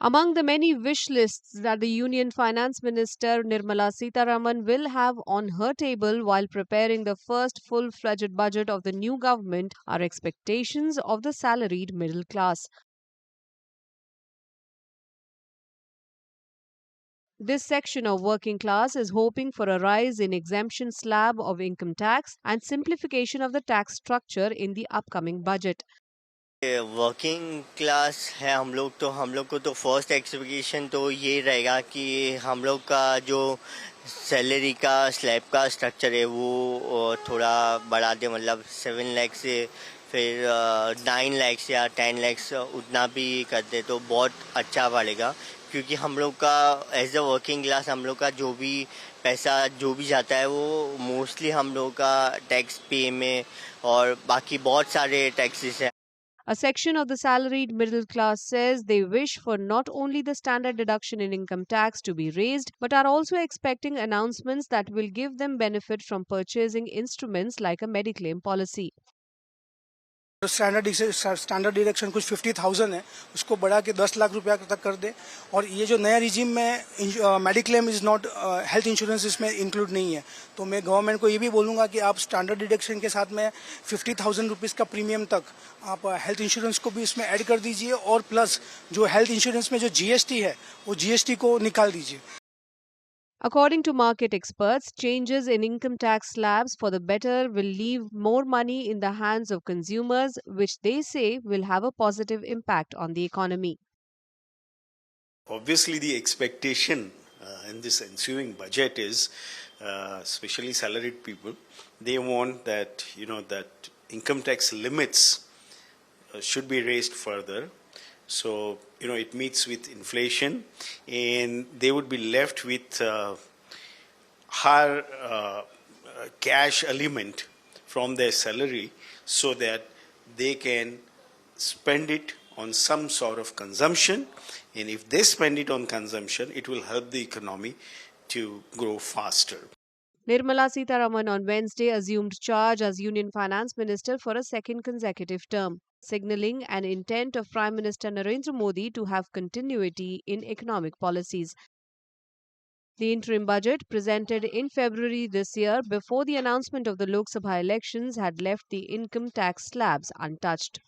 Among the many wish lists that the Union Finance Minister Nirmala Sitharaman will have on her table while preparing the first full fledged budget of the new government are expectations of the salaried middle class. This section of working class is hoping for a rise in exemption slab of income tax and simplification of the tax structure in the upcoming budget. Working class है हम लोग को तो first expectation तो ये रहेगा कि हम लोग का जो सैलरी का स्लैब का स्ट्रक्चर है वो थोड़ा बढ़ा दे, मतलब 7 लाख से फिर 9 लाख या 10 लाख उतना भी कर दे तो बहुत अच्छा पड़ेगा, क्योंकि हम लोग का एज अ वर्किंग क्लास हम लोग का जो भी पैसा जो भी जाता है वो मोस्टली हम लोग का टैक्स पे में और बाकी बहुत सारे टैक्सेस हैं. A section of the salaried middle class says they wish for not only the standard deduction in income tax to be raised, but are also expecting announcements that will give them benefit from purchasing instruments like a mediclaim policy. Standard deduction कुछ 50,000 है, उसको बढ़ा के 10 लाख रुपया तक कर दे। और ये जो नया रिजीम में mediclaim is not health insurance इसमें इंक्लूड नहीं है, तो मैं गवर्नमेंट को ये भी बोलूँगा कि आप स्टैंडर्ड डिडक्शन के साथ में 50,000 रुपीज़ का प्रीमियम तक आप हेल्थ इंश्योरेंस को भी इसमें ऐड कर दीजिए, और प्लस जो हेल्थ इंश्योरेंस में जो जीएसटी है वो जीएसटी को निकाल दीजिए। According to market experts, changes in income tax slabs for the better will leave more money in the hands of consumers, which they say will have a positive impact on the economy. Obviously, the expectation in this ensuing budget is, especially salaried people, they want that that income tax limits should be raised further. So it meets with inflation, and they would be left with higher cash element from their salary, so that they can spend it on some sort of consumption, and if they spend it on consumption, it will help the economy to grow faster. Nirmala Sitharaman on Wednesday assumed charge as Union Finance Minister for a second consecutive term, signaling an intent of Prime Minister Narendra Modi to have continuity in economic policies. The interim budget, presented in February this year before the announcement of the Lok Sabha elections, had left the income tax slabs untouched.